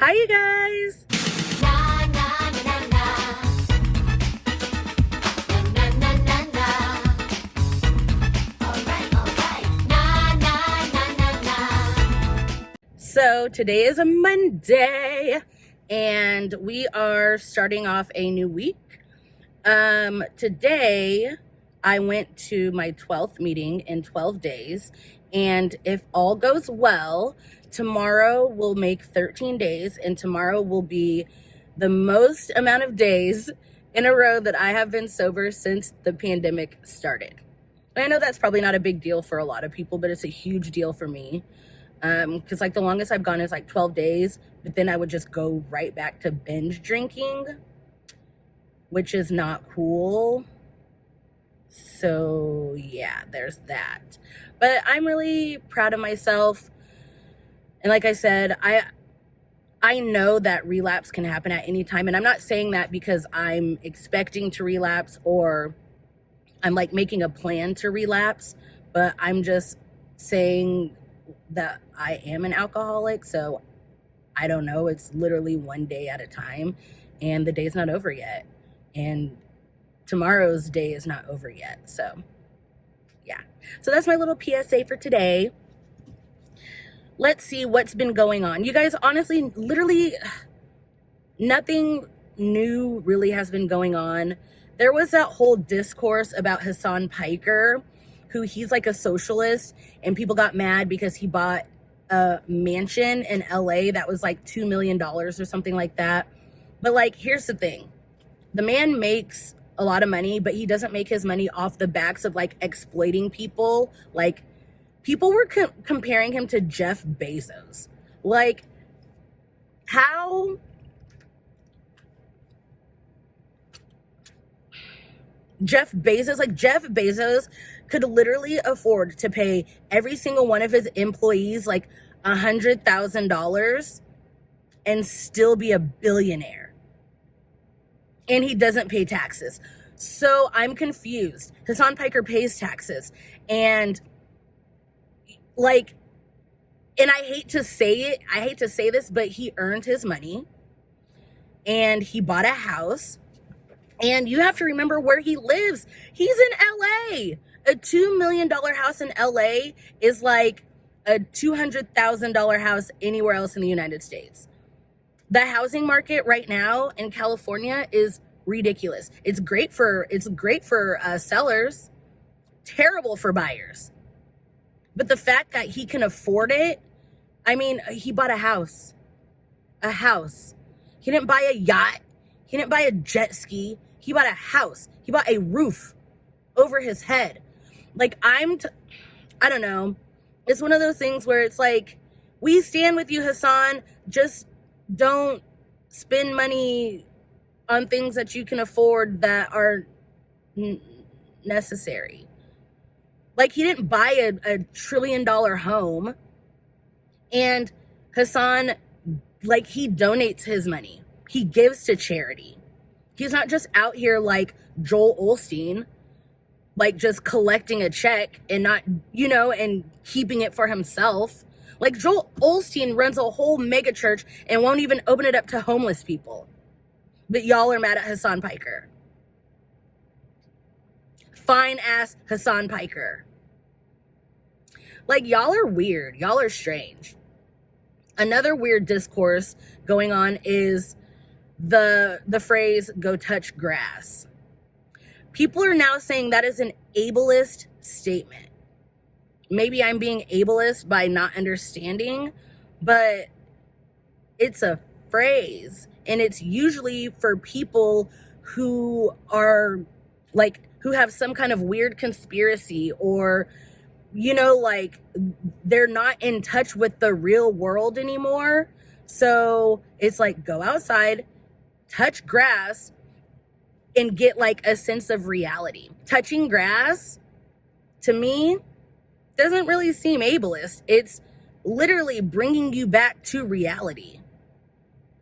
Hi, you guys. Na na na na na. Na na na na. Alright. Na na na na na. So today is a Monday and we are starting off a new week. Today I went to my 12th meeting in 12 days, and if all goes well, tomorrow will make 13 days, and tomorrow will be the most amount of days in a row that I have been sober since the pandemic started. I know that's probably not a big deal for a lot of people, but it's a huge deal for me. Because like the longest I've gone is like 12 days, but then I would just go right back to binge drinking, which is not cool. So yeah, there's that. But I'm really proud of myself. And like I said, I know that relapse can happen at any time. And I'm not saying that because I'm expecting to relapse or I'm like making a plan to relapse, but I'm just saying that I am an alcoholic. So I don't know. It's literally one day at a time, and the day's not over yet. And tomorrow's day is not over yet. So yeah. So that's my little PSA for today. Let's see what's been going on. You guys, honestly, literally nothing new really has been going on. There was that whole discourse about Hasan Piker, who he's like a socialist, and people got mad because he bought a mansion in LA that was like $2 million or something like that. But like, here's the thing. The man makes a lot of money, but he doesn't make his money off the backs of like exploiting people. Like, people were comparing him to Jeff Bezos. Like, how? Jeff Bezos could literally afford to pay every single one of his employees like $100,000 and still be a billionaire. And he doesn't pay taxes. So I'm confused. Hasan Piker pays taxes. And like, and I hate to say this, but he earned his money and he bought a house. And you have to remember where he lives. He's in LA. A $2 million house in LA is like a $200,000 house anywhere else in the United States. The housing market right now in California is ridiculous. It's great for sellers, terrible for buyers. But the fact that he can afford it, I mean, he bought a house. He didn't buy a yacht. He didn't buy a jet ski. He bought a house. He bought a roof over his head. Like, I don't know. It's one of those things where it's like, we stand with you, Hasan. Just don't spend money on things that you can afford that are necessary. Like, he didn't buy a $1 trillion home. And Hasan, like, he donates his money. He gives to charity. He's not just out here like Joel Osteen, like just collecting a check and not, and keeping it for himself. Like, Joel Osteen runs a whole mega church and won't even open it up to homeless people. But y'all are mad at Hasan Piker. Fine ass Hasan Piker. Like, y'all are weird. Y'all are strange. Another weird discourse going on is the phrase "go touch grass." People are now saying that is an ableist statement. Maybe I'm being ableist by not understanding, but it's a phrase, and it's usually for people who are like, who have some kind of weird conspiracy, or like they're not in touch with the real world anymore. So it's like, go outside, touch grass, and get like a sense of reality. Touching grass, to me, doesn't really seem ableist. It's literally bringing you back to reality,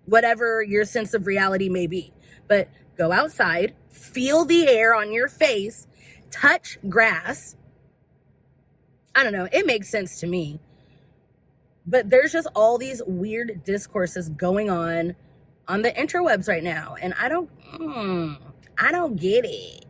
whatever your sense of reality may be. But go outside, feel the air on your face, touch grass. I don't know. It makes sense to me. But there's just all these weird discourses going on the interwebs right now, and I don't get it.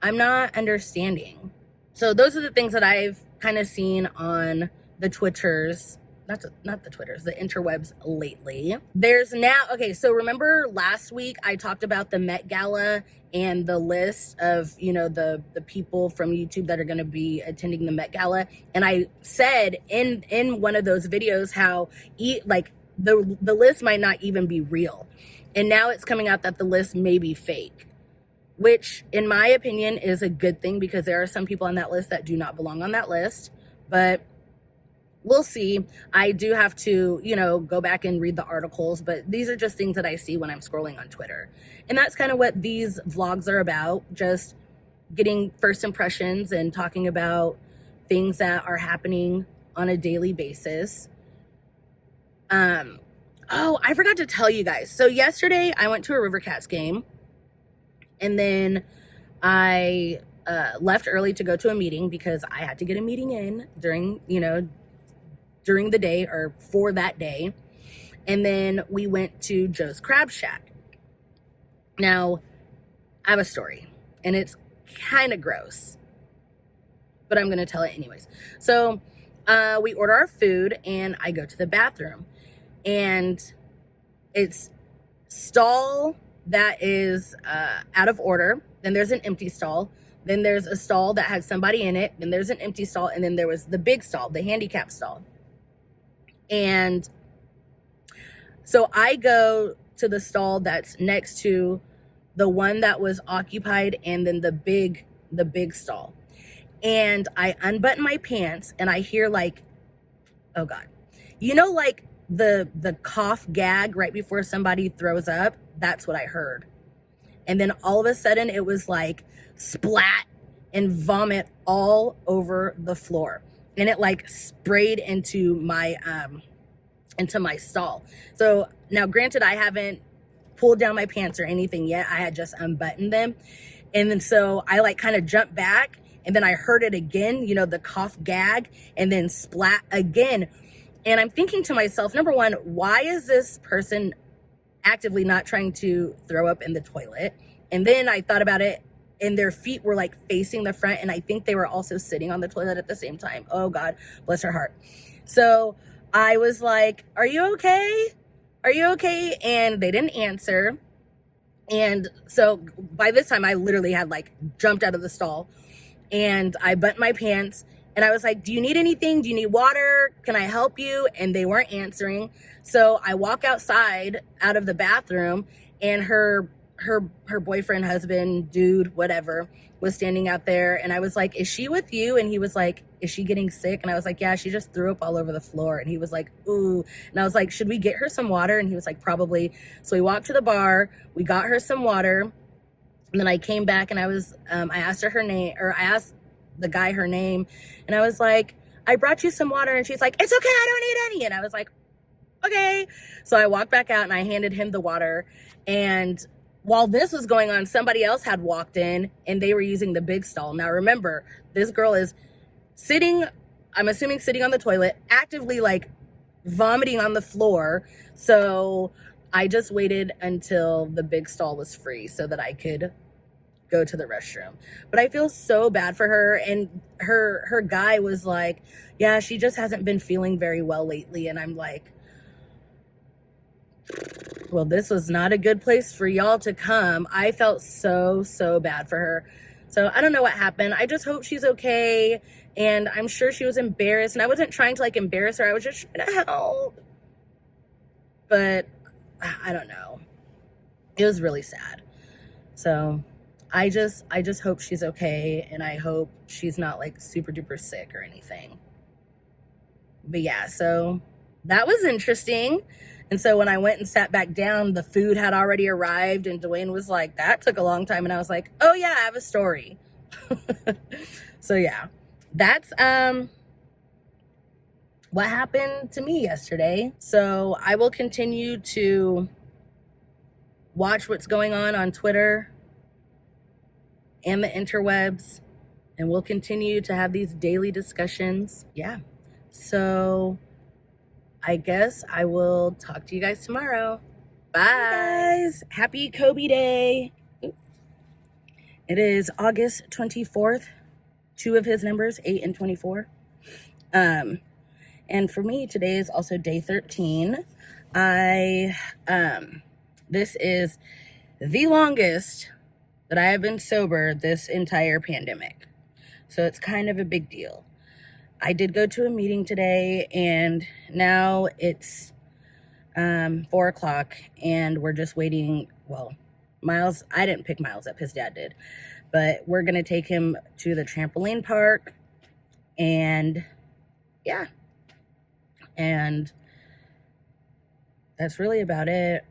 I'm not understanding. So those are the things that I've kind of seen on the Twitters, not the Twitters, the interwebs lately. There's now, okay, so remember last week I talked about the Met Gala and the list of, the people from YouTube that are going to be attending the Met Gala. And I said in one of those videos how the list might not even be real. And now it's coming out that the list may be fake, which in my opinion is a good thing, because there are some people on that list that do not belong on that list. But we'll see. I do have to, go back and read the articles, but these are just things that I see when I'm scrolling on Twitter. And that's kind of what these vlogs are about, just getting first impressions and talking about things that are happening on a daily basis. Oh, I forgot to tell you guys. So yesterday I went to a River Cats game, and then I left early to go to a meeting because I had to get a meeting in during the day or for that day. And then we went to Joe's Crab Shack. Now, I have a story, and it's kind of gross, but I'm going to tell it anyways. So we order our food, and I go to the bathroom, and it's stall that is out of order. Then there's an empty stall. Then there's a stall that had somebody in it. Then there's an empty stall. And then there was the big stall, the handicap stall. And so I go to the stall that's next to the one that was occupied, and then the big stall. And I unbutton my pants, and I hear oh God, the cough gag right before somebody throws up. That's what I heard. And then all of a sudden it was like splat and vomit all over the floor. And it sprayed into my stall. So now granted, I haven't pulled down my pants or anything yet. I had just unbuttoned them. And then so I kind of jumped back, and then I heard it again, the cough gag, and then splat again. And I'm thinking to myself, number one, why is this person actively not trying to throw up in the toilet? And then I thought about it, and their feet were facing the front, and I think they were also sitting on the toilet at the same time. Oh God, bless her heart. So I was like, are you okay? Are you okay? And they didn't answer. And so by this time I literally had jumped out of the stall, and I buttoned my pants, and I was like, do you need anything? Do you need water? Can I help you? And they weren't answering. So I walk outside out of the bathroom, and her boyfriend, husband, dude, whatever, was standing out there. And I was like, is she with you? And he was like, is she getting sick? And I was like, yeah, she just threw up all over the floor. And he was like, ooh. And I was like, should we get her some water? And he was like, probably. So we walked to the bar, we got her some water. And then I came back, and I asked her name, or I asked the guy her name. And I was like, I brought you some water. And she's like, it's okay, I don't need any. And I was like, okay. So I walked back out, and I handed him the water. And while this was going on, somebody else had walked in, and they were using the big stall. Now remember, this girl is sitting, I'm assuming sitting on the toilet, actively vomiting on the floor. So I just waited until the big stall was free so that I could go to the restroom. But I feel so bad for her. And her guy was like, yeah, she just hasn't been feeling very well lately. And I'm like, well, this was not a good place for y'all to come. I felt so bad for her. So I don't know what happened. I just hope she's okay. And I'm sure she was embarrassed. And I wasn't trying to embarrass her. I was just trying to help. But I don't know. It was really sad. So I just hope she's okay. And I hope she's not super duper sick or anything. But yeah, so that was interesting. And so when I went and sat back down, the food had already arrived, and Dwayne was like, that took a long time. And I was like, oh yeah, I have a story. So yeah, that's what happened to me yesterday. So I will continue to watch what's going on Twitter and the interwebs, and we'll continue to have these daily discussions. Yeah. So I guess I will talk to you guys tomorrow. Bye. Hey guys, happy Kobe Day. It is August 24th. Two of his numbers, 8 and 24. And for me, today is also day 13. This is the longest that I have been sober this entire pandemic. So it's kind of a big deal. I did go to a meeting today, and now it's 4 o'clock, and we're just waiting. Well, Miles, I didn't pick Miles up, his dad did. But we're going to take him to the trampoline park, and yeah. And that's really about it.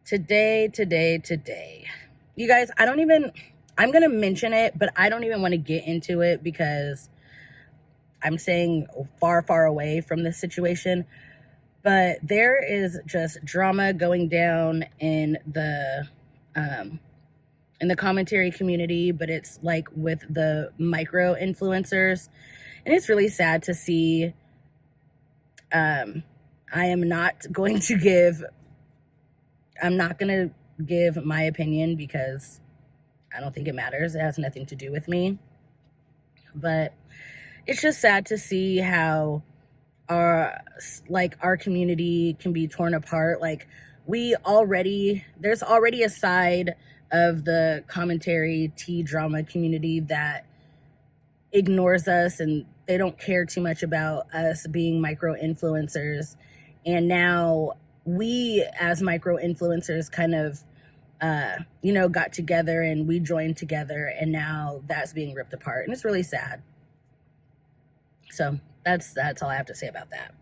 Today. You guys, I'm going to mention it, but I don't even want to get into it because I'm staying far, far away from this situation. But there is just drama going down in the commentary community, but it's like with the micro influencers. And it's really sad to see. I'm not going to give my opinion because I don't think it matters. It has nothing to do with me. But it's just sad to see how our community can be torn apart. Like, there's already a side of the commentary drama community that ignores us, and they don't care too much about us being micro influencers. And now we as micro influencers kind of got together and we joined together, and now that's being ripped apart, and it's really sad. So that's all I have to say about that.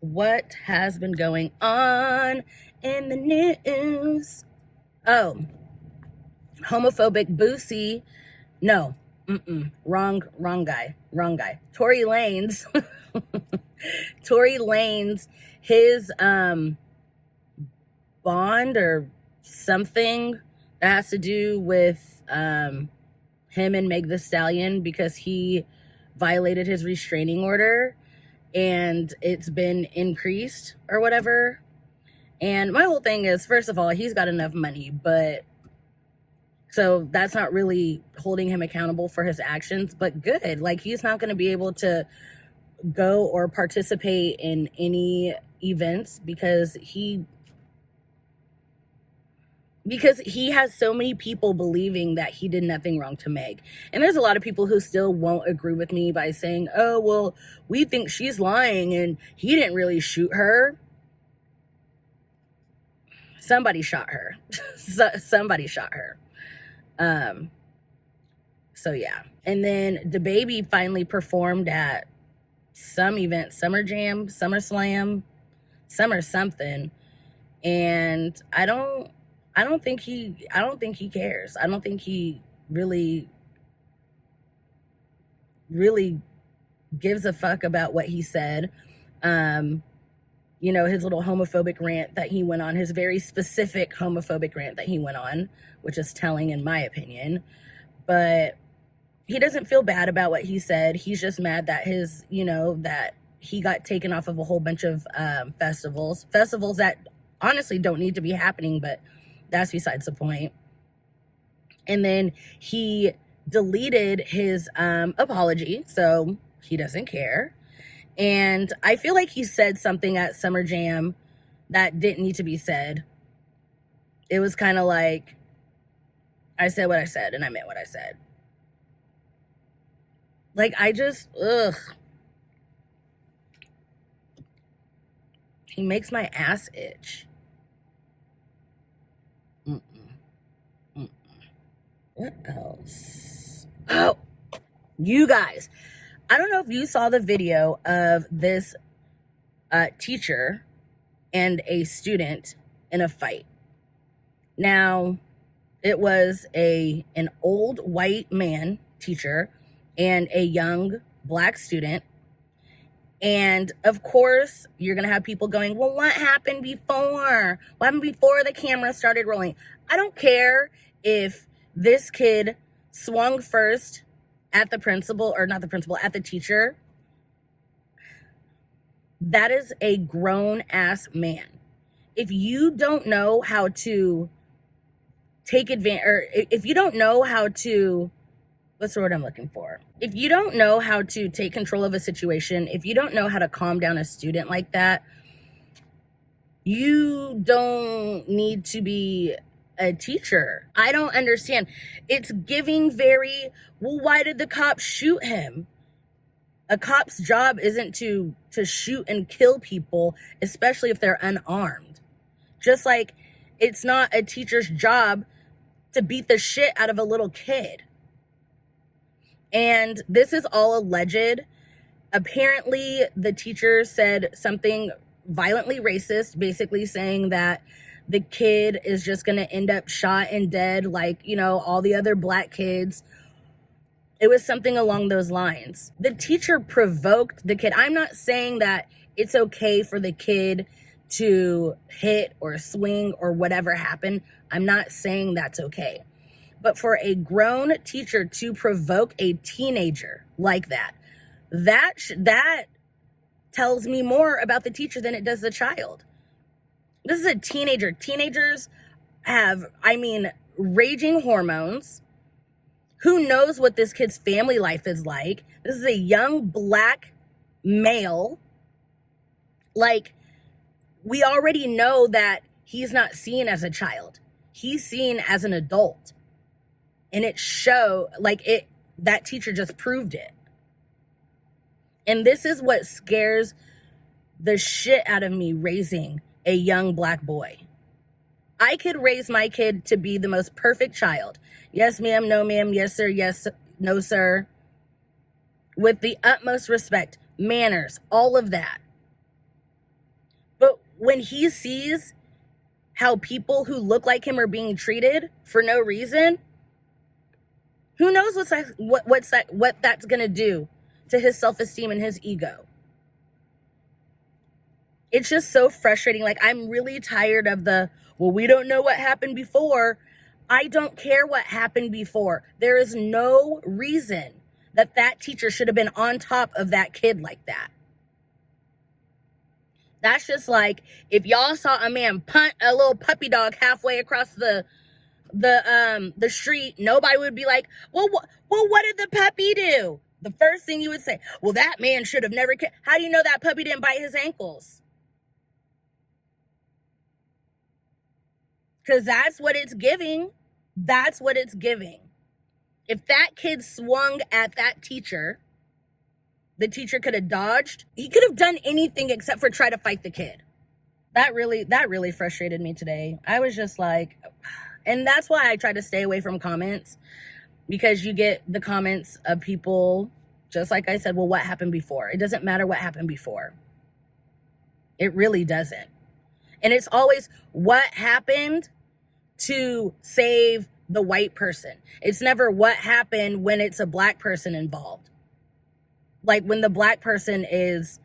What has been going on in the news? Oh, homophobic Boosie. No, wrong guy. Tory Lanez, his bond or something that has to do with him and Meg the Stallion, because he violated his restraining order and it's been increased or whatever. And my whole thing is, first of all, he's got enough money, but so that's not really holding him accountable for his actions, but good. Like, he's not going to be able to go or participate in any events because he has so many people believing that he did nothing wrong to Meg. And there's a lot of people who still won't agree with me by saying, oh, well, we think she's lying and he didn't really shoot her. Somebody shot her. Somebody shot her. So yeah. And then DaBaby finally performed at some event, Summer Jam, Summer Slam, Summer something. And I don't think he cares. I don't think he really gives a fuck about what he said. His little homophobic rant that he went on, his very specific homophobic rant that he went on, which is telling in my opinion. But he doesn't feel bad about what he said. He's just mad that that he got taken off of a whole bunch of festivals that honestly don't need to be happening, but that's besides the point. And then he deleted his apology, so he doesn't care. And I feel like he said something at Summer Jam that didn't need to be said. It was kind of like, I said what I said and I meant what I said. Like, he makes my ass itch. What else? Oh, you guys, I don't know if you saw the video of this teacher and a student in a fight. Now, it was an old white man teacher and a young black student. And of course, you're going to have people going, well, what happened before? What happened before the camera started rolling? I don't care if this kid swung first at the principal, or not the principal, at the teacher. That is a grown-ass man. If you don't know how to take advantage, or if you don't know how to, what's the word I'm looking for? If you don't know how to take control of a situation, if you don't know how to calm down a student like that, you don't need to be a teacher. I don't understand. It's giving very, well, why did the cops shoot him? A cop's job isn't to shoot and kill people, especially if they're unarmed. Just like it's not a teacher's job to beat the shit out of a little kid. And this is all alleged. Apparently, the teacher said something violently racist, basically saying that the kid is just going to end up shot and dead like, you know, all the other black kids. It was something along those lines. The teacher provoked the kid. I'm not saying that it's okay for the kid to hit or swing or whatever happened. I'm not saying that's okay. But for a grown teacher to provoke a teenager like that, that tells me more about the teacher than it does the child. This is a teenager. Teenagers have, raging hormones. Who knows what this kid's family life is like? This is a young black male. Like, we already know that he's not seen as a child. He's seen as an adult. And that teacher just proved it. And this is what scares the shit out of me raising a young black boy. I could raise my kid to be the most perfect child. Yes, ma'am, no, ma'am, yes, sir, yes, no, sir. With the utmost respect, manners, all of that. But when he sees how people who look like him are being treated for no reason, who knows what that's going to do to his self-esteem and his ego. It's just so frustrating. Like, I'm really tired of we don't know what happened before. I don't care what happened before. There is no reason that teacher should have been on top of that kid like that. That's just like if y'all saw a man punt a little puppy dog halfway across the street, nobody would be like, well, what did the puppy do? The first thing you would say, well, that man should have never. How do you know that puppy didn't bite his ankles? Because that's what it's giving. That's what it's giving. If that kid swung at that teacher, the teacher could have dodged. He could have done anything except for try to fight the kid. That really frustrated me today. I was just like, and that's why I try to stay away from comments, because you get the comments of people, just like I said, well, what happened before? It doesn't matter what happened before. It really doesn't. And it's always what happened to save the white person. It's never what happened when it's a black person involved. Like when the black person is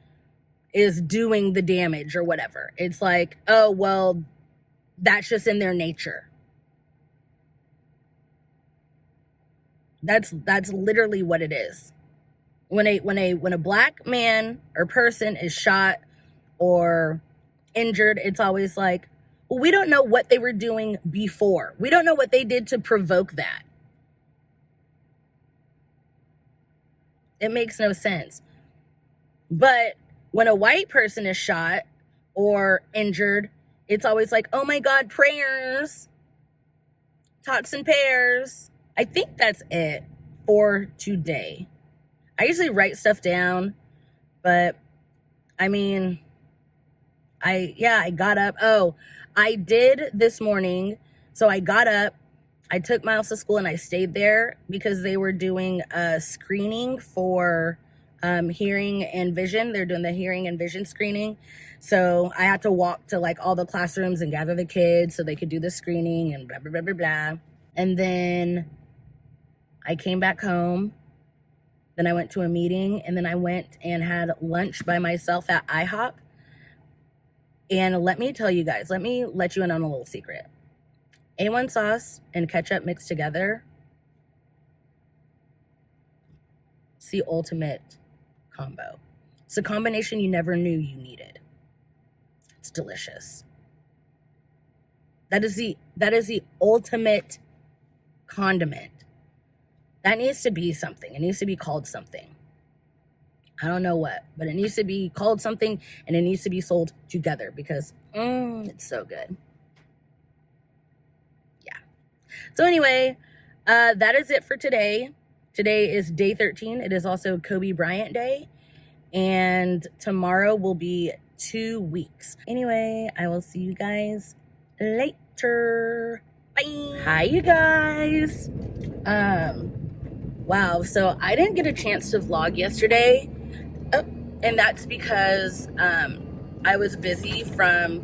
doing the damage or whatever. It's like, oh, well, that's just in their nature. That's literally what it is. When a black man or person is shot or injured, it's always like, well, we don't know what they were doing before. We don't know what they did to provoke that. It makes no sense. But when a white person is shot or injured, it's always like, oh my God, prayers, tots and pears. I think that's it for today. I usually write stuff down, but I got up. Oh, I did this morning. So I got up, I took Miles to school and I stayed there because they were doing a screening for hearing and vision. They're doing the hearing and vision screening. So I had to walk to like all the classrooms and gather the kids so they could do the screening and blah, blah, blah, blah, blah. And then I came back home. Then I went to a meeting, and then I went and had lunch by myself at IHOP. And let me tell you guys, let me let you in on a little secret. A1 sauce and ketchup mixed together, it's the ultimate combo. It's a combination you never knew you needed. It's delicious. That is the ultimate condiment. That needs to be something. It needs to be called something. I don't know what, but it needs to be called something, and it needs to be sold together because it's so good. Yeah. So anyway, that is it for today. Today is day 13. It is also Kobe Bryant Day, and tomorrow will be 2 weeks. Anyway, I will see you guys later. Bye. Hi, you guys. Wow, so I didn't get a chance to vlog yesterday. And that's because I was busy from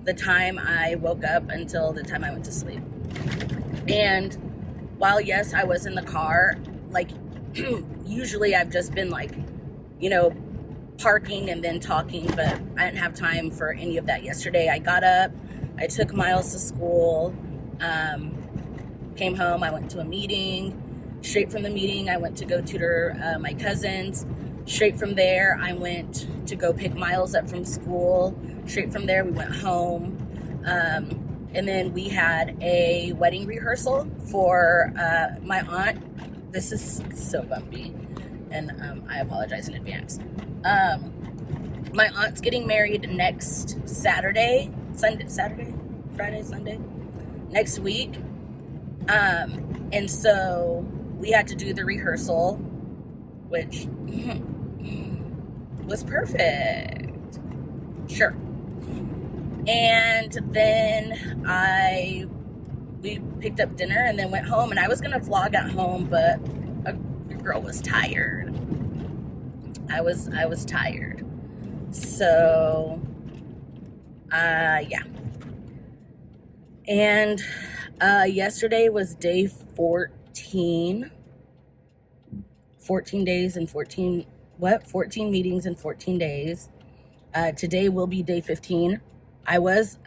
the time I woke up until the time I went to sleep. And while, yes, I was in the car, like, usually I've just been like, you know, parking and then talking, but I didn't have time for any of that yesterday. I got up, I took Miles to school, came home, I went to a meeting. Straight from the meeting, I went to go tutor my cousins. Straight from there, I went to go pick Miles up from school. Straight from there, we went home. And then we had a wedding rehearsal for my aunt. This is so bumpy, and I apologize in advance. My aunt's getting married next Saturday, Friday, Sunday, next week. And so we had to do the rehearsal, which was perfect. Sure. And then we picked up dinner and then went home, and I was gonna vlog at home, but the girl was tired. I was tired. So yeah. And yesterday was day 14 days and 14 meetings in 14 days. Today will be day 15. I was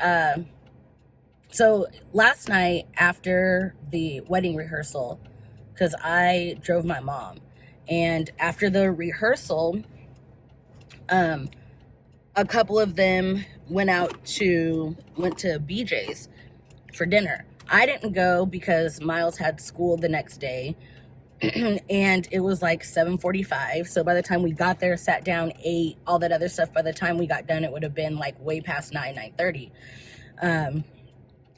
so last night after the wedding rehearsal, because I drove my mom, and after the rehearsal, a couple of them went to BJ's for dinner. I didn't go because Miles had school the next day. And it was like 7:45. So by the time we got there, sat down, ate, all that other stuff, by the time we got done, it would have been like way past 9:30.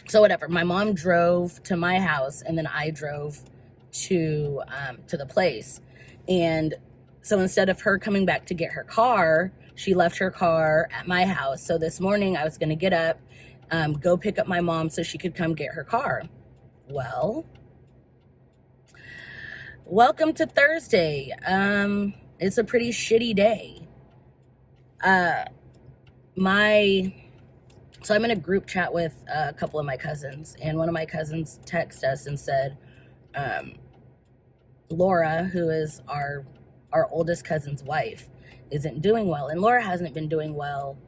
So whatever. My mom drove to my house, and then I drove to the place. And so instead of her coming back to get her car, she left her car at my house. So this morning I was going to get up, go pick up my mom so she could come get her car. Well, welcome to Thursday. It's a pretty shitty day. So I'm in a group chat with a couple of my cousins, and one of my cousins texted us and said, Laura, who is our oldest cousin's wife, isn't doing well. And Laura hasn't been doing well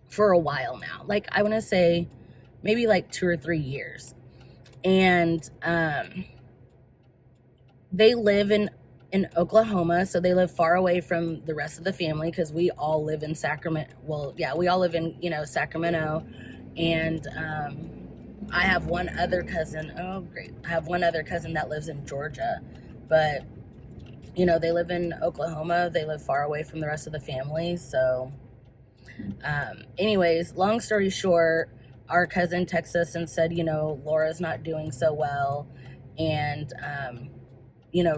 for a while now. Like, I want to say maybe like 2 or 3 years. And they live in Oklahoma, so they live far away from the rest of the family, because we all live in Sacramento. Well, yeah, we all live in, Sacramento. And I have one other cousin. Oh, great. I have one other cousin that lives in Georgia. But, they live in Oklahoma. They live far away from the rest of the family. So, anyways, long story short, our cousin texted us and said, Laura's not doing so well. And,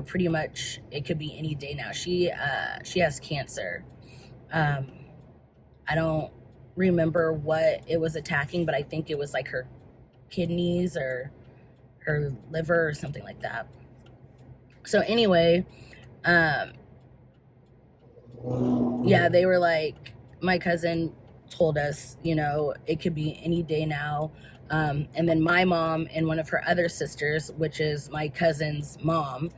pretty much it could be any day now. She has cancer. I don't remember what it was attacking, but I think it was like her kidneys or her liver or something like that. So anyway, yeah, they were like, my cousin told us, it could be any day now. And then my mom and one of her other sisters, which is my cousin's mom,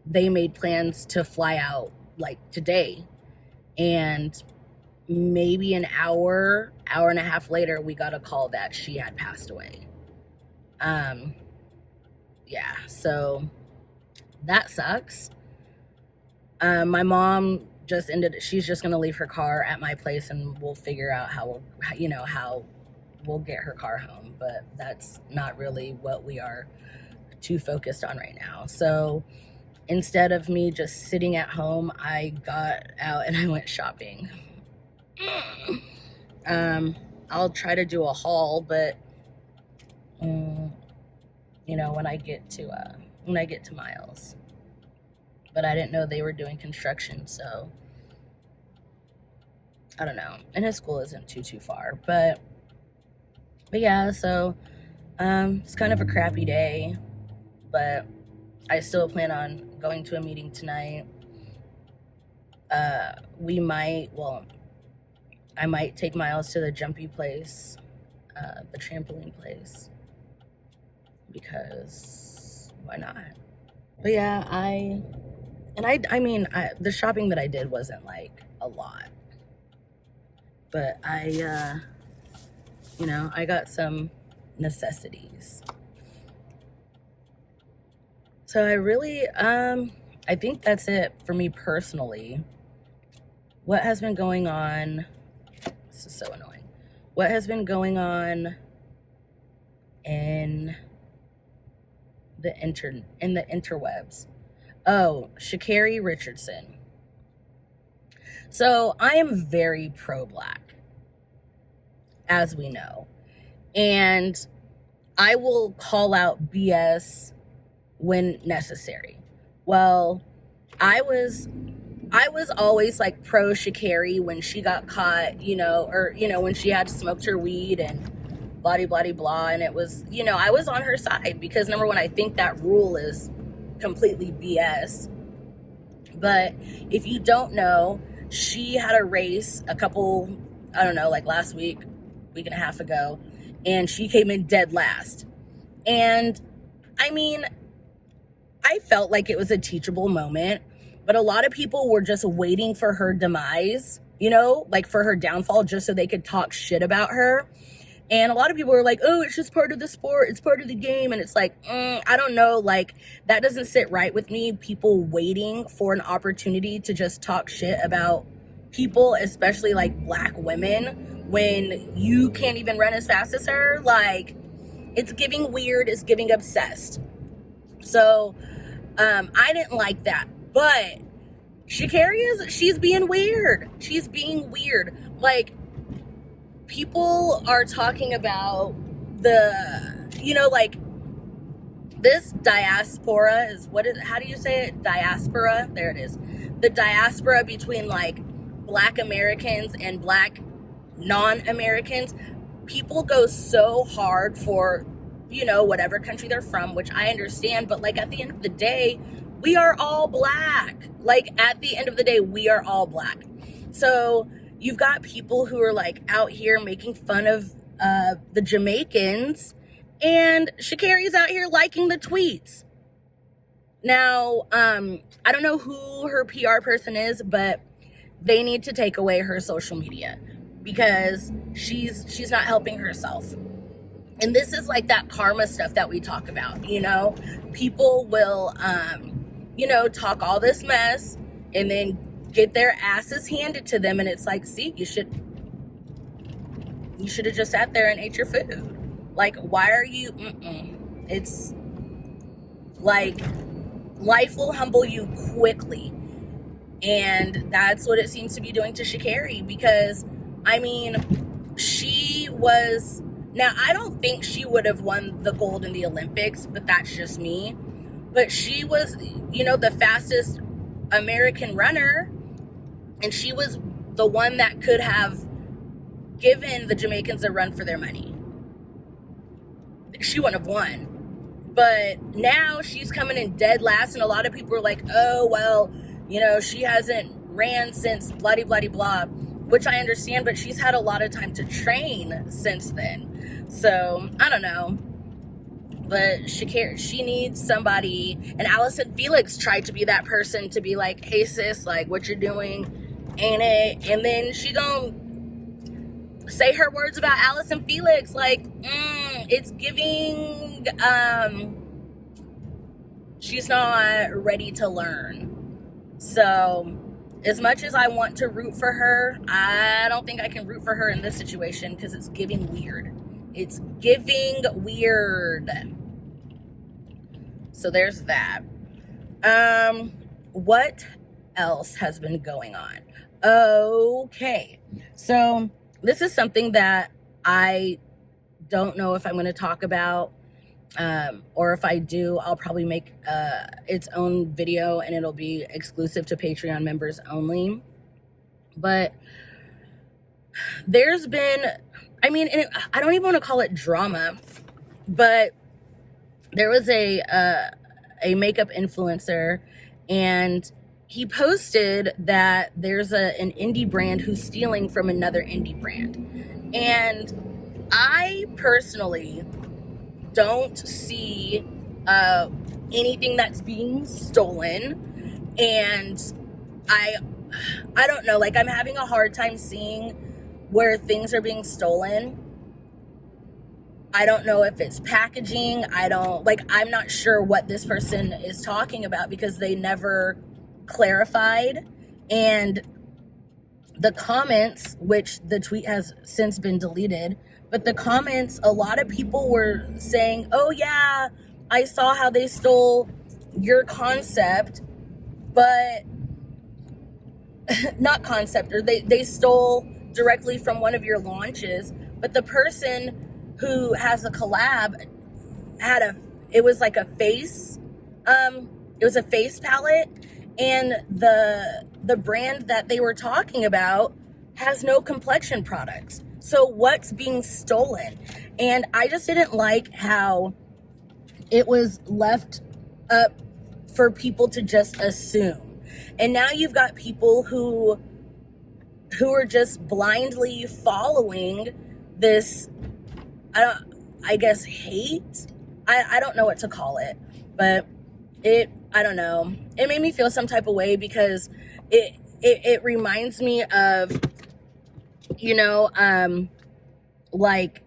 they made plans to fly out like today. And maybe an hour and a half later, we got a call that she had passed away. Yeah, so that sucks. My mom she's just going to leave her car at my place, and we'll figure out how we'll get her car home. But that's not really what we are too focused on right now. So instead of me just sitting at home, I got out and I went shopping. I'll try to do a haul, but when I get to Miles. But I didn't know they were doing construction, so I don't know. And his school isn't too far, but yeah. So it's kind of a crappy day, but I still plan on going to a meeting tonight. I might take Miles to the jumpy place, the trampoline place, because why not? But yeah, the shopping that I did wasn't like a lot, but I got some necessities. So I think that's it for me personally. What has been going on? This is so annoying. What has been going on in the interwebs? Oh, Sha'Carri Richardson. So I am very pro-Black, as we know. And I will call out BS when necessary. Well, I was always like pro Sha'Carri when she got caught, when she had smoked her weed and blah, blah, blah, blah. And it was, I was on her side because, number one, I think that rule is completely BS. But if you don't know, she had a race last week and a half ago, and she came in dead last. And I felt like it was a teachable moment, but a lot of people were just waiting for her demise, for her downfall, just so they could talk shit about her. And a lot of people were like, oh, it's just part of the sport. It's part of the game. And it's like, I don't know. Like, that doesn't sit right with me. People waiting for an opportunity to just talk shit about people, especially like Black women, when you can't even run as fast as her. Like, it's giving weird. It's giving obsessed. So I didn't like that. But Sha'Carri she's being weird. She's being weird. Like, people are talking about this diaspora how do you say it? Diaspora? There it is. The diaspora between like Black Americans and Black non-Americans. People go so hard for, whatever country they're from, which I understand, but like at the end of the day, we are all Black. Like at the end of the day, we are all Black. So you've got people who are like out here making fun of the Jamaicans, and Sha'Carri's out here liking the tweets. Now, I don't know who her PR person is, but they need to take away her social media because she's not helping herself. And this is like that karma stuff that we talk about, People will, talk all this mess and then get their asses handed to them, and it's like, see, you should have just sat there and ate your food. Like, why are you it's like life will humble you quickly, and that's what it seems to be doing to Sha'Carri. Because I don't think she would have won the gold in the Olympics, but that's just me. But she was the fastest American runner, and she was the one that could have given the Jamaicans a run for their money. She wouldn't have won. But now she's coming in dead last, and a lot of people are like, oh, well, she hasn't ran since blah, blah, blah, which I understand, but she's had a lot of time to train since then. So, I don't know. But Sha'Carri, she needs somebody, and Allison Felix tried to be that person to be like, hey sis, like what you're doing ain't it? And then she gonna say her words about Allison Felix, like, it's giving, she's not ready to learn. So as much as I want to root for her, I don't think I can root for her in this situation because it's giving weird. It's giving weird. So there's that. What else has been going on? Okay. So this is something that I don't know if I'm going to talk about, or if I do, I'll probably make its own video and it'll be exclusive to Patreon members only. But there's been, I mean, I don't even want to call it drama, but there was a makeup influencer, and he posted that there's an indie brand who's stealing from another indie brand. And I personally don't see anything that's being stolen. And I don't know, like, I'm having a hard time seeing where things are being stolen. I don't know if it's packaging. I'm not sure what this person is talking about because they never clarified. And the comments, which the tweet has since been deleted, but the comments, a lot of people were saying, oh yeah, I saw how they stole your concept, but not concept, or they stole directly from one of your launches, but the person who has a collab it was like a face, it was a face palette, and the brand that they were talking about has no complexion products. So what's being stolen? And I just didn't like how it was left up for people to just assume. And now you've got people who are just blindly following this, I guess, hate. I don't know what to call it, but I don't know. It made me feel some type of way because it reminds me of, like,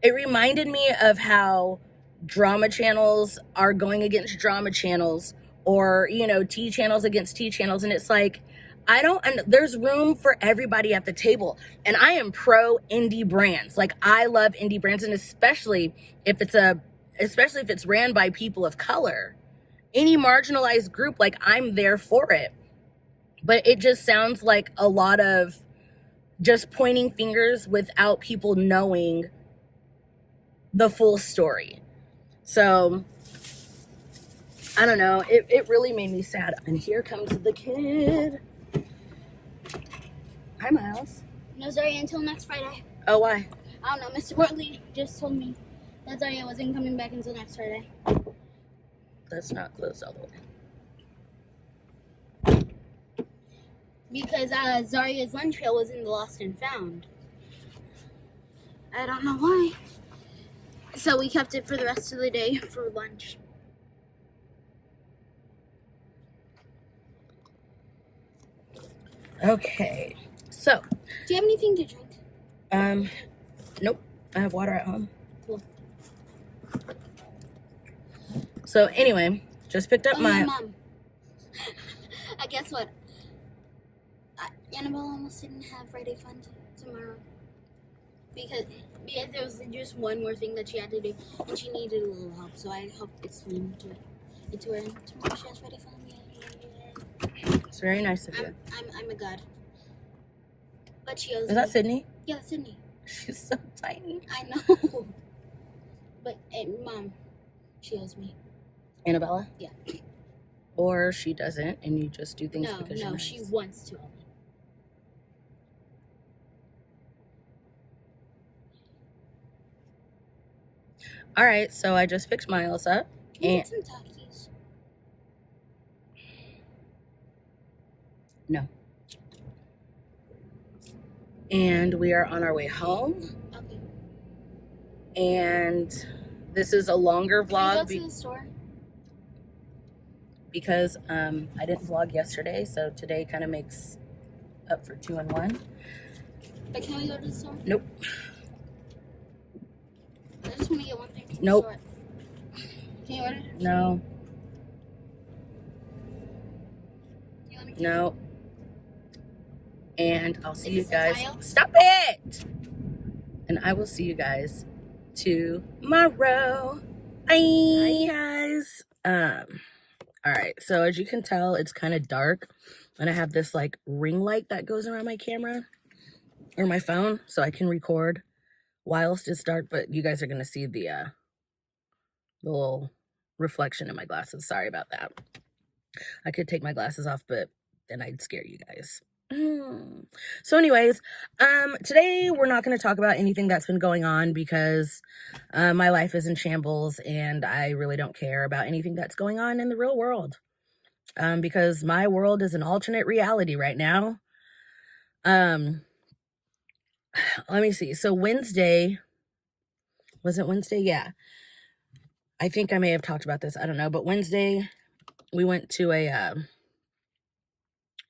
it reminded me of how drama channels are going against drama channels, or, T channels against T channels. And it's like, there's room for everybody at the table. And I am pro indie brands. Like, I love indie brands, and especially if it's ran by people of color, any marginalized group, like, I'm there for it. But it just sounds like a lot of just pointing fingers without people knowing the full story. So I don't know. It really made me sad. And here comes the kid. Hi, Miles. No Zaria until next Friday. Oh, why? I don't know. Mr. Wortley just told me that Zaria wasn't coming back until next Friday. That's not closed all the way. Because Zaria's lunch pail was in the lost and found. I don't know why. So we kept it for the rest of the day for lunch. Okay. So, Do you have anything to drink? nope. I have water at home. Cool. So anyway, just picked up my... Mom. I guess what? Annabelle almost didn't have Friday fun tomorrow. Because there was just one more thing that she had to do, and she needed a little help, so I helped explain it to her, and tomorrow she has Friday fun. Yeah. It's very nice of you. I'm a god. But she owes Is that me. Sydney? Yeah, Sydney. She's so tiny. I know. But, Mom, she owes me. Annabella? Yeah. Or she doesn't, and you just do things because you're No, nice. she wants to owe me. All right, so I just picked Miles up. Can you And get some Takis? no. And we are on our way home. Okay. And this is a longer Can you vlog go to the store? because I didn't vlog yesterday, so today kind of makes up for 2 in 1. But can we go to the store? Nope. I just want to get one thing from Nope. the store. Can you order? No. No. And I'll see you Is this a guys. tile? Stop it! And I will see you guys tomorrow. Bye. Hi, guys. All right. So as you can tell, it's kind of dark. And I have this like ring light that goes around my camera or my phone so I can record whilst it's dark. But you guys are going to see the little reflection in my glasses. Sorry about that. I could take my glasses off, but then I'd scare you guys. So anyways, today we're not going to talk about anything that's been going on because my life is in shambles and I really don't care about anything that's going on in the real world, because my world is an alternate reality right now. Let me see. So Wednesday, was it Wednesday? Yeah. I think I may have talked about this. I don't know. But Wednesday we went to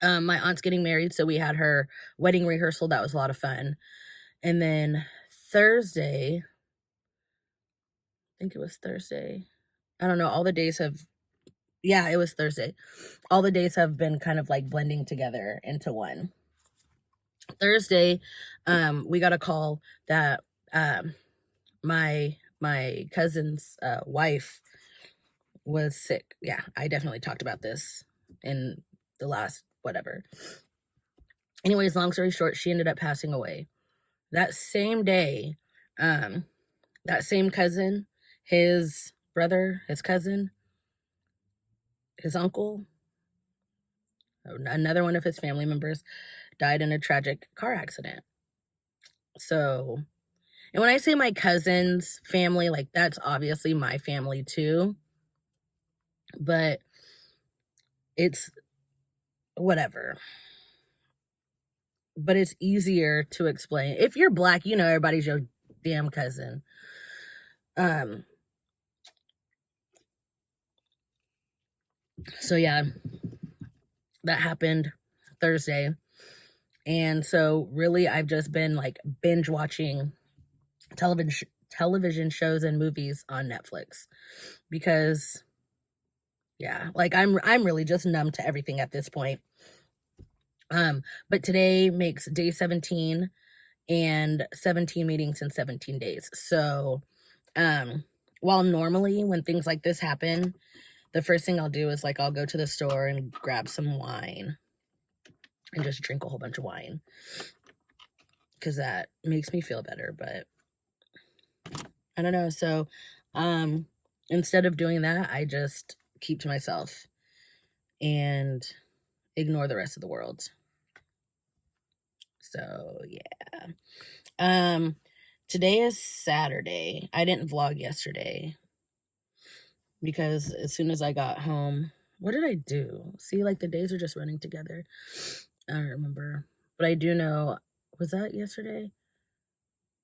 my aunt's getting married, so we had her wedding rehearsal. That was a lot of fun. And then Thursday, I think it was Thursday. I don't know. All the days have, yeah, it was Thursday. All the days have been kind of like blending together into one. Thursday, we got a call that my cousin's wife was sick. Yeah, I definitely talked about this in the last whatever. Anyways, long story short, she ended up passing away. That same day, that same cousin, his brother, his cousin, his uncle, another one of his family members died in a tragic car accident. So, and when I say my cousin's family, like that's obviously my family too, but it's whatever. But it's easier to explain. If you're Black, you know everybody's your damn cousin. So yeah, that happened Thursday. And so really I've just been like binge watching television shows and movies on Netflix because yeah, like I'm really just numb to everything at this point. But today makes day 17 and 17 meetings in 17 days. So, while normally when things like this happen, the first thing I'll do is like I'll go to the store and grab some wine and just drink a whole bunch of wine because that makes me feel better. But I don't know. So, instead of doing that, I just keep to myself and ignore the rest of the world. So yeah. Today is Saturday. I didn't vlog yesterday because as soon as I got home, what did I do? See, like the days are just running together. I don't remember. But I do know, was that yesterday?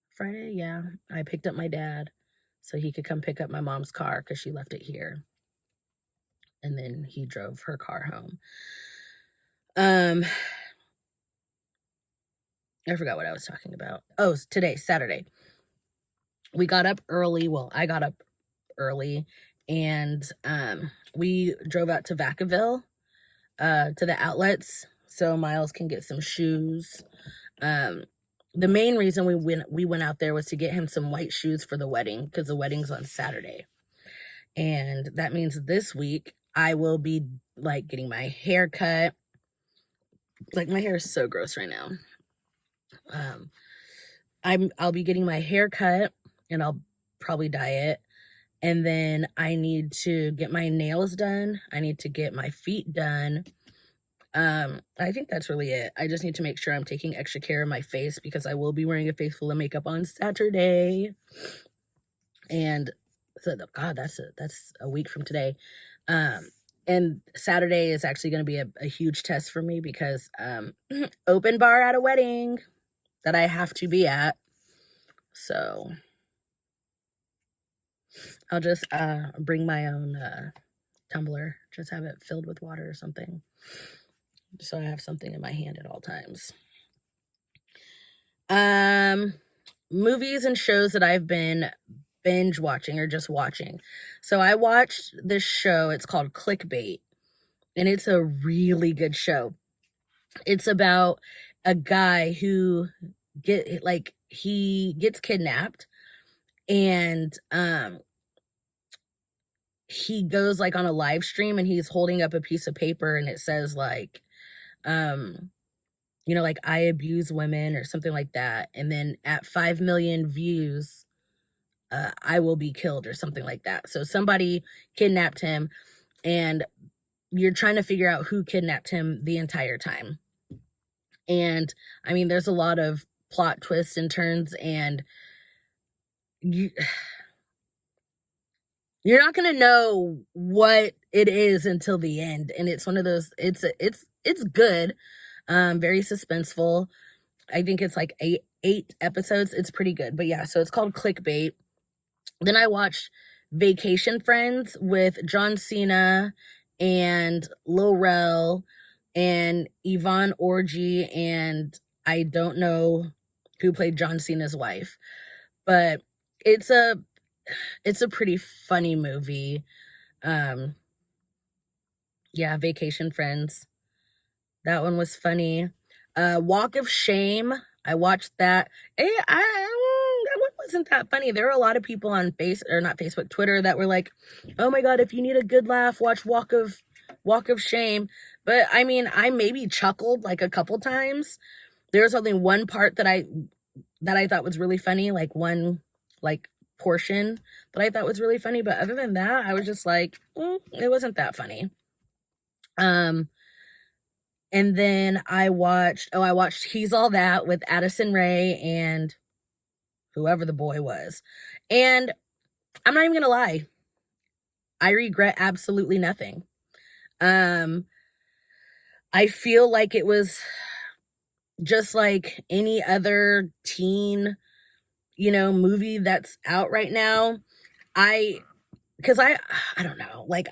Friday? Yeah. I picked up my dad so he could come pick up my mom's car because she left it here. And then he drove her car home. I forgot what I was talking about. Oh, today, Saturday. We got up early. Well, I got up early and we drove out to Vacaville, to the outlets so Miles can get some shoes. The main reason we went out there was to get him some white shoes for the wedding because the wedding's on Saturday. And that means this week I will be like getting my hair cut. Like my hair is so gross right now. I'll be getting my hair cut and I'll probably dye it. And then I need to get my nails done. I need to get my feet done. I think that's really it. I just need to make sure I'm taking extra care of my face because I will be wearing a face full of makeup on Saturday. And so, God, that's a week from today. And Saturday is actually going to be a huge test for me because open bar at a wedding that I have to be at. So I'll just bring my own tumbler, just have it filled with water or something. So I have something in my hand at all times. Movies and shows that I've been binge watching or just watching. So I watched this show. It's called Clickbait. and it's a really good show. It's about a guy who he gets kidnapped, and he goes like on a live stream, and he's holding up a piece of paper, and it says like like I abuse women or something like that, and then at 5 million views I will be killed or something like that. So somebody kidnapped him, and you're trying to figure out who kidnapped him the entire time. And I mean, there's a lot of plot twists and turns, and you're not going to know what it is until the end. And it's one of those, it's good. Very suspenseful. I think it's like eight episodes. It's pretty good. But yeah, so it's called Clickbait. Then I watched Vacation Friends with John Cena and Lil Rel and Yvonne Orji, and I don't know who played John Cena's wife, but it's a pretty funny movie. Yeah, Vacation Friends. That one was funny. Walk of Shame. I watched that. That one wasn't that funny. There were a lot of people on Twitter that were like, "Oh my God, if you need a good laugh, watch Walk of Shame." But I mean, I maybe chuckled like a couple times. There was only one part that I thought was really funny, like one like portion that I thought was really funny. But other than that, I was just like, it wasn't that funny. And then I watched He's All That with Addison Rae and whoever the boy was. And I'm not even going to lie. I regret absolutely nothing. I feel like it was just like any other teen, movie that's out right now. Because I don't know, like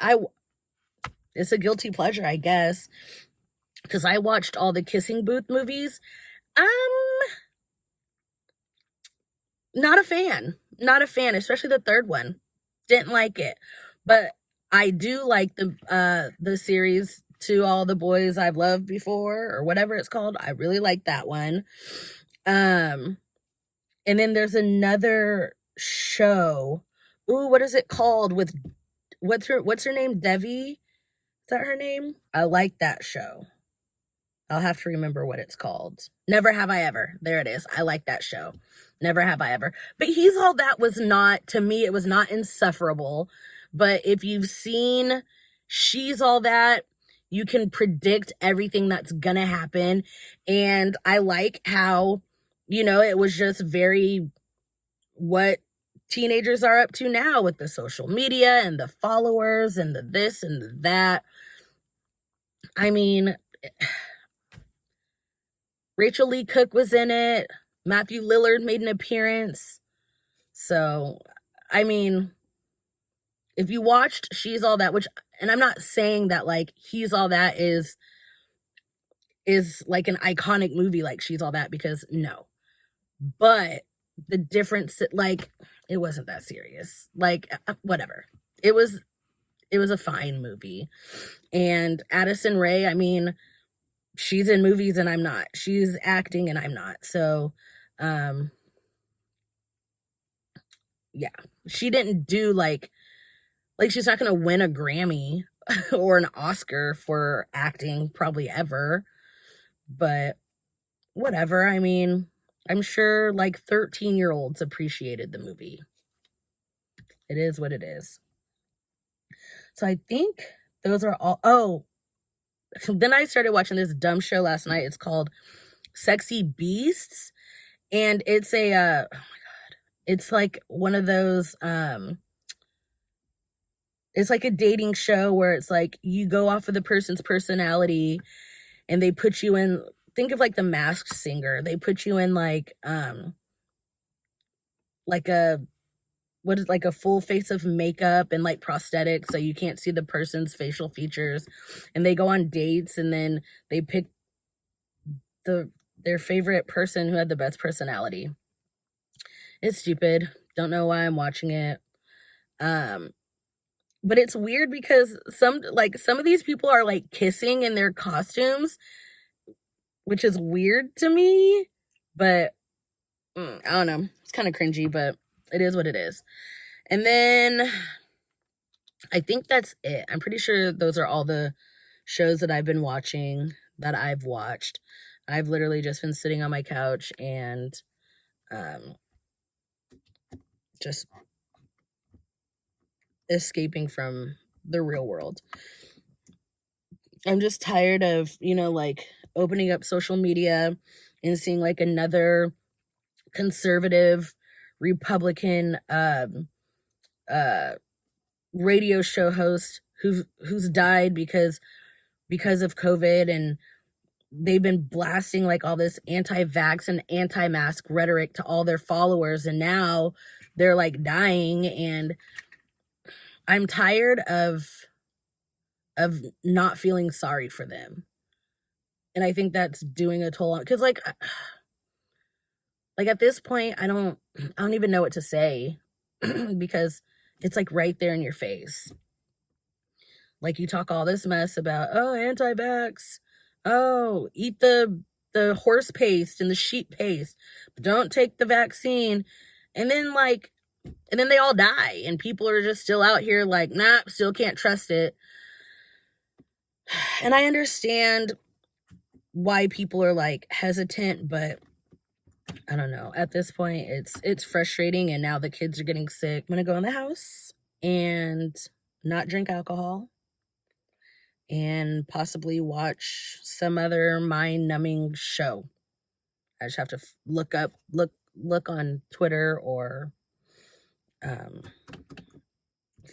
it's a guilty pleasure, I guess, because I watched all the Kissing Booth movies. Not a fan, especially the third one. Didn't like it, but I do like the series To All the Boys I've Loved Before, or whatever it's called. I really like that one. And then there's another show. Ooh, what is it called? With what's her name? Devi? Is that her name? I like that show. I'll have to remember what it's called. Never Have I Ever. There it is. I like that show. Never Have I Ever. But He's All That was not, to me, it was not insufferable. But if you've seen She's All That, you can predict everything that's gonna happen. And I like how, it was just very what teenagers are up to now with the social media and the followers and the this and the that. I mean, Rachel Lee Cook was in it. Matthew Lillard made an appearance. So, I mean, if you watched She's All That, and I'm not saying that like He's All That is like an iconic movie like She's All That, because no. But the difference, like, it wasn't that serious. Like, whatever. It was a fine movie. And Addison Rae, I mean, she's in movies and I'm not. She's acting and I'm not. So, yeah, she didn't do like she's not going to win a Grammy or an Oscar for acting probably ever, but whatever. I mean, I'm sure like 13-year-olds appreciated the movie. It is what it is. So I think those are all. Oh, then I started watching this dumb show last night. It's called Sexy Beasts, and it's a oh my God, it's like one of those it's like a dating show where it's like you go off of the person's personality and they put you in, think of like The Masked Singer. They put you in like a full face of makeup and like prosthetics, so you can't see the person's facial features, and they go on dates, and then they pick their favorite person who had the best personality. It's stupid. Don't know why I'm watching it. But it's weird because some of these people are like kissing in their costumes, which is weird to me. But I don't know. It's kind of cringy, but it is what it is. And then I think that's it. I'm pretty sure those are all the shows that I've been watching, that I've watched. I've literally just been sitting on my couch and just escaping from the real world. I'm just tired of, like opening up social media and seeing like another conservative Republican radio show host who's died because of COVID, and they've been blasting like all this anti-vax and anti-mask rhetoric to all their followers, and now they're like dying, and I'm tired of not feeling sorry for them. And I think that's doing a toll on, because like at this point I don't even know what to say because it's like right there in your face. Like you talk all this mess about, oh, anti-vax, oh, eat the horse paste and the sheep paste, but don't take the vaccine. And then they all die, and people are just still out here like, nah, still can't trust it. And I understand why people are like hesitant, but I don't know. At this point, it's frustrating, and now the kids are getting sick. I'm gonna go in the house and not drink alcohol and possibly watch some other mind-numbing show. I just have to look on Twitter or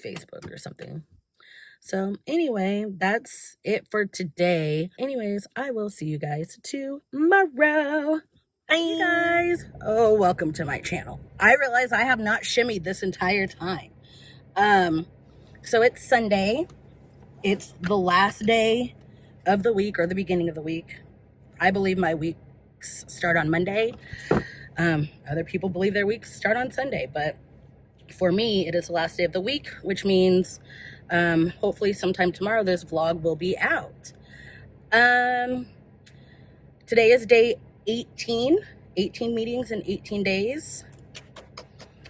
Facebook or something. So anyway, that's it for today. Anyways, I will see you guys tomorrow. Bye, guys. Oh, welcome to my channel. I realize I have not shimmied this entire time. So it's Sunday. It's the last day of the week, or the beginning of the week. I believe my weeks start on Monday. Other people believe their weeks start on Sunday, but for me, it is the last day of the week, which means hopefully sometime tomorrow this vlog will be out. Today is day 18 meetings in 18 days.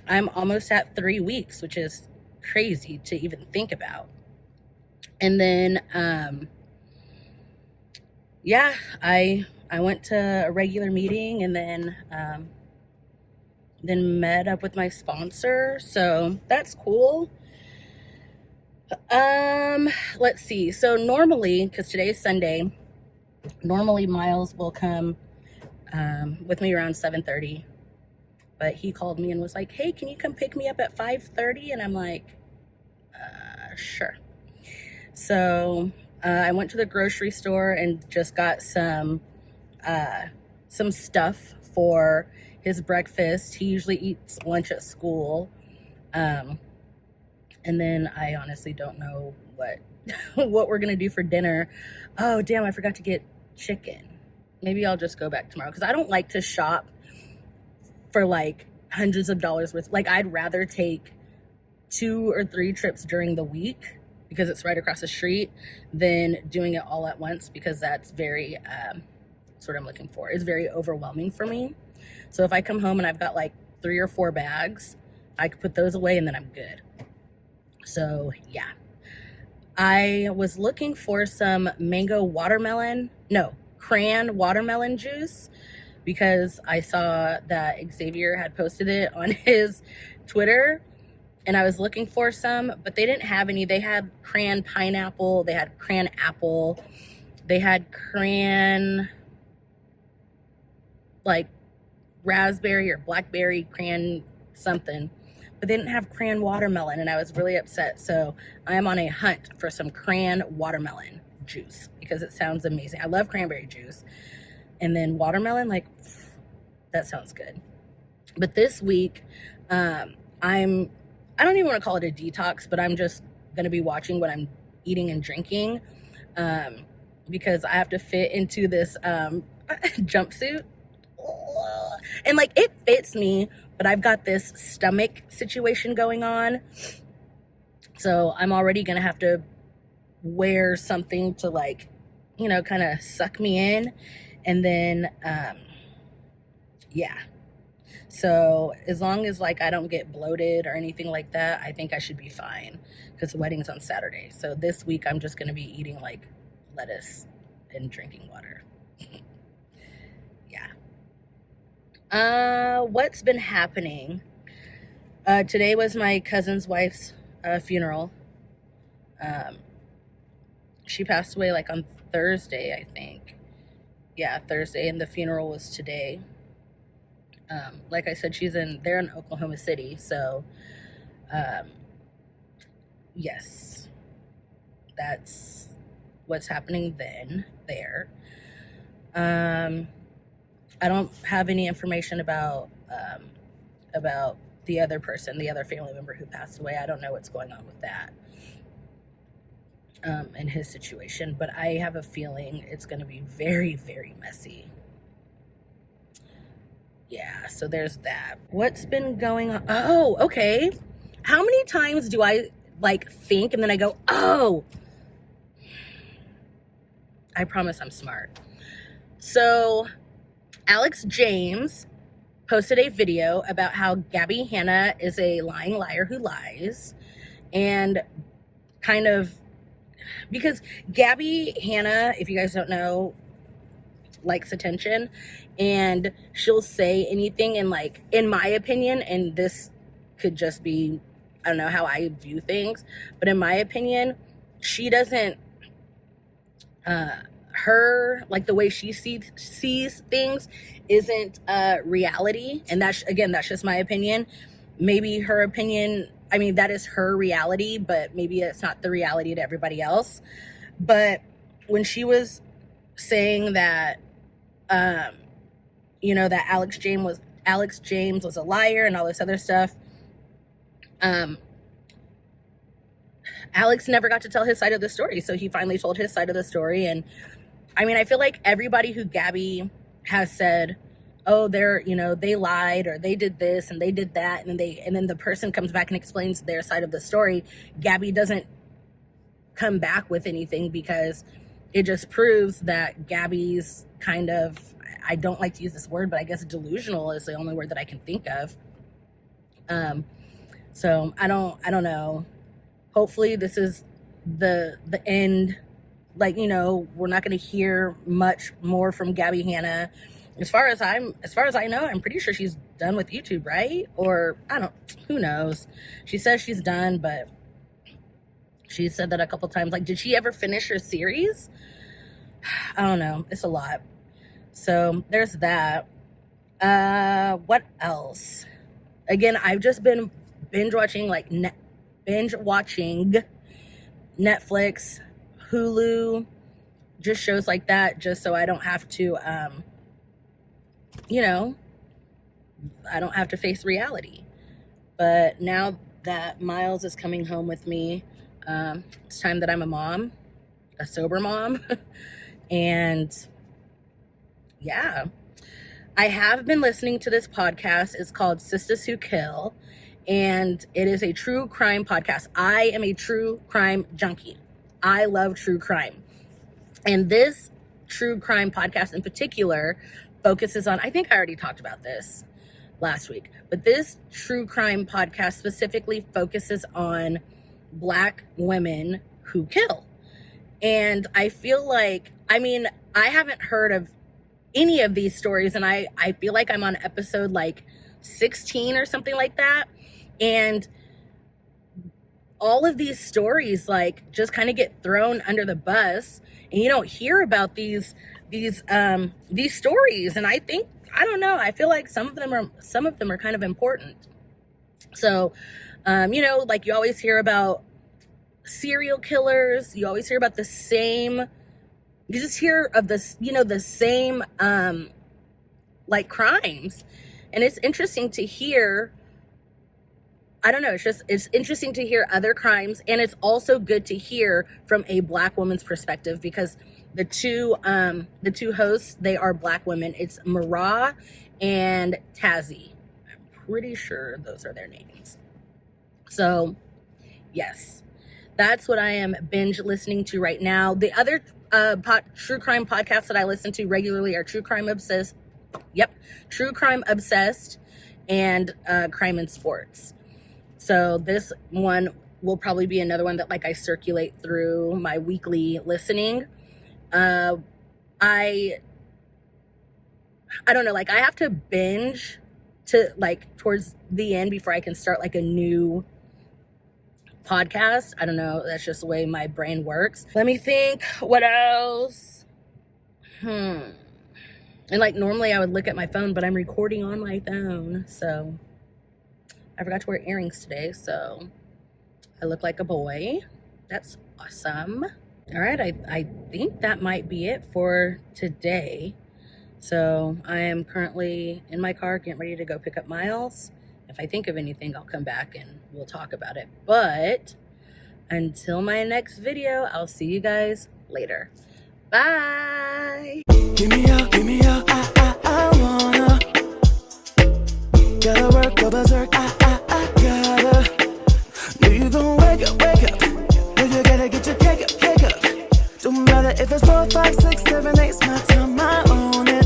I'm almost at 3 weeks, which is crazy to even think about. And then yeah, I went to a regular meeting, and then met up with my sponsor, so that's cool. Let's see. So normally, because today is Sunday, normally Miles will come with me around 7:30, but he called me and was like, hey, can you come pick me up at 5:30? And I'm like, sure. So I went to the grocery store and just got some stuff for his breakfast. He usually eats lunch at school. And then I honestly don't know what we're gonna do for dinner. Oh damn, I forgot to get chicken. Maybe I'll just go back tomorrow, because I don't like to shop for like hundreds of dollars worth. Like, I'd rather take 2 or 3 trips during the week because it's right across the street than doing it all at once, because that's very that's what I'm looking for. It's very overwhelming for me. So if I come home and I've got like 3 or 4 bags, I could put those away and then I'm good. So yeah, I was looking for some cran watermelon juice, because I saw that Xavier had posted it on his Twitter, and I was looking for some, but they didn't have any. They had cran pineapple, they had cran apple, they had cran like raspberry or blackberry, cran something, but they didn't have cran watermelon, and I was really upset. So I am on a hunt for some cran watermelon juice, because it sounds amazing. I love cranberry juice, and then watermelon, like, that sounds good. But this week, I don't even want to call it a detox, but I'm just going to be watching what I'm eating and drinking, because I have to fit into this jumpsuit. And like, it fits me, but I've got this stomach situation going on, So I'm already going to have to wear something to like, you know, kind of suck me in. And then, yeah. So as long as like I don't get bloated or anything like that, I think I should be fine because the wedding's on Saturday. So this week I'm just going to be eating like lettuce and drinking water. Yeah. What's been happening? Today was my cousin's wife's funeral. She passed away like on Thursday, I think. Yeah, Thursday, and the funeral was today. Like I said, they're in Oklahoma City, so yes, that's what's happening there. I don't have any information about the other person, the other family member who passed away. I don't know what's going on with that in his situation, but I have a feeling it's going to be very, very messy. Yeah, so there's that. What's been going on? Oh, okay. How many times do I like think and then I go, oh, I promise I'm smart. So Alex James posted a video about how Gabby Hanna is a lying liar who lies, and kind of because Gabby Hanna, if you guys don't know, likes attention, and she'll say anything, and like, in my opinion, and this could just be, I don't know how I view things, but in my opinion, she doesn't her, like, the way she sees things isn't reality. And that's just my opinion. Maybe her opinion, I mean, that is her reality, but maybe it's not the reality to everybody else. But when she was saying that you know, that Alex James was a liar and all this other stuff, Alex never got to tell his side of the story, so he finally told his side of the story. And I mean, I feel like everybody who Gabby has said, oh, they lied, or they did this and they did that, and then the person comes back and explains their side of the story, Gabby doesn't come back with anything, because it just proves that Gabby's kind of, I don't like to use this word, but I guess delusional is the only word that I can think of. So I don't know. Hopefully this is the end. Like, you know, we're not going to hear much more from Gabby Hanna. As far as I know, I'm pretty sure she's done with YouTube, right? Or who knows? She says she's done, but she said that a couple times. Like, did she ever finish her series? I don't know. It's a lot. So there's that. What else? Again, I've just been binge watching Netflix, Hulu, just shows like that, just so I don't have to, you know, I don't have to face reality. But now that Miles is coming home with me, it's time that I'm a mom, a sober mom. And yeah, I have been listening to this podcast. It's called Sisters Who Kill, and it is a true crime podcast. I am a true crime junkie. I love true crime. And this true crime podcast in particular focuses on, I think I already talked about this last week, but this true crime podcast specifically focuses on Black women who kill. And I feel like, I mean, I haven't heard of any of these stories, and I feel like I'm on episode like 16 or something like that. And all of these stories like just kind of get thrown under the bus, and you don't hear about these stories. And I don't know, I feel like some of them are kind of important. So you know, like, you always hear about serial killers, you always hear about you just hear of this, you know, the same like crimes. And it's interesting to hear, I don't know, it's interesting to hear other crimes, and it's also good to hear from a Black woman's perspective, because the two hosts, they are Black women. It's Mara and Tazzy. I'm pretty sure those are their names. So yes, That's what I am binge listening to right now. The other true crime podcasts that I listen to regularly are True Crime Obsessed. Yep, True Crime Obsessed and Crime and Sports. So this one will probably be another one that like I circulate through my weekly listening. I don't know, like I have to binge to like towards the end before I can start like a new podcast. I don't know, that's just the way my brain works. Let me think, what else? And like normally I would look at my phone, but I'm recording on my phone, so I forgot to wear earrings today, so I look like a boy. That's awesome. All right, I think that might be it for today. So I am currently in my car getting ready to go pick up Miles. If I think of anything, I'll come back and we'll talk about it. But until my next video, I'll see you guys later. Bye. Give me up, I wanna. Gotta work, go berserk, I gotta. Know you gon' wake up. Know you gotta get your cake up. Don't matter if it's 4, 5, 6, 7, 8, it's my time, I own it.